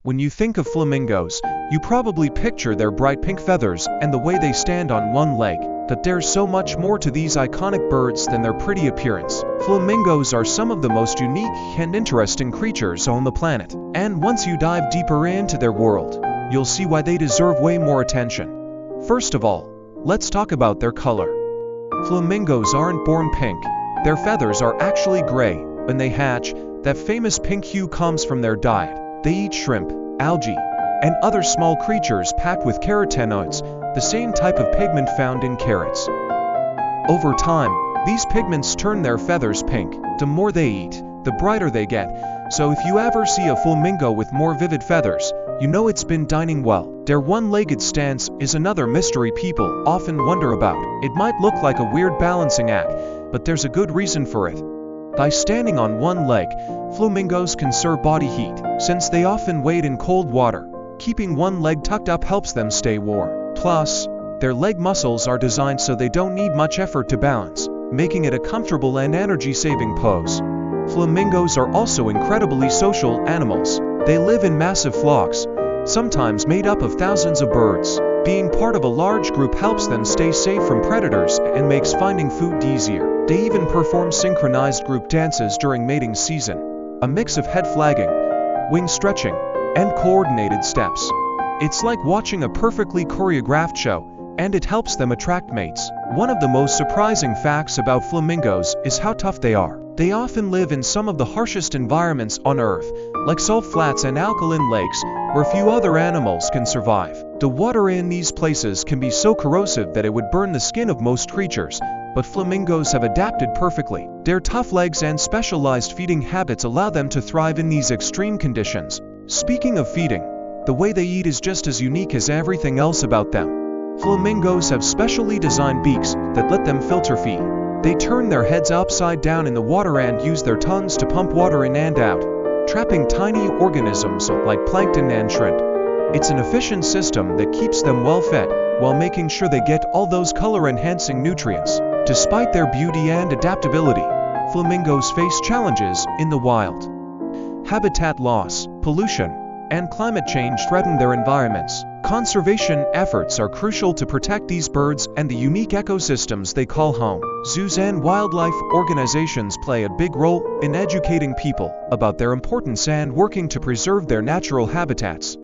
When you think of flamingos, you probably picture their bright pink feathers and the way they stand on one leg. But there's so much more to these iconic birds than their pretty appearance. Flamingos are some of the most unique and interesting creatures on the planet. And once you dive deeper into their world, you'll see why they deserve way more attention. First of all, let's talk about their color. Flamingos aren't born pink. Their feathers are actually gray. When they hatch, that famous pink hue comes from their diet. They eat shrimp, algae, and other small creatures packed with carotenoids, the same type of pigment found in carrots. Over time, these pigments turn their feathers pink. The more they eat, the brighter they get. So if you ever see a flamingo with more vivid feathers, you know it's been dining well. Their one-legged stance is another mystery people often wonder about. It might look like a weird balancing act, but there's a good reason for it. By standing on one leg, flamingos conserve body heat, since they often wade in cold water. Keeping one leg tucked up helps them stay warm. Plus, their leg muscles are designed so they don't need much effort to balance, making it a comfortable and energy-saving pose. Flamingos are also incredibly social animals. They live in massive flocks, sometimes made up of thousands of birds. Being part of a large group helps them stay safe from predators and makes finding food easier. They even perform synchronized group dances during mating season, a mix of head flagging, wing stretching, and coordinated steps. It's like watching a perfectly choreographed show, and it helps them attract mates. One of the most surprising facts about flamingos is how tough they are. They often live in some of the harshest environments on Earth, like salt flats and alkaline lakes, where few other animals can survive. The water in these places can be so corrosive that it would burn the skin of most creatures, but flamingos have adapted perfectly. Their tough legs and specialized feeding habits allow them to thrive in these extreme conditions. Speaking of feeding, the way they eat is just as unique as everything else about them. Flamingos have specially designed beaks that let them filter feed. They turn their heads upside down in the water and use their tongues to pump water in and out, trapping tiny organisms like plankton and shrimp. It's an efficient system that keeps them well fed, while making sure they get all those color-enhancing nutrients. Despite their beauty and adaptability, flamingos face challenges in the wild. Habitat loss, pollution, and climate change threaten their environments. Conservation efforts are crucial to protect these birds and the unique ecosystems they call home. Zoos and wildlife organizations play a big role in educating people about their importance and working to preserve their natural habitats.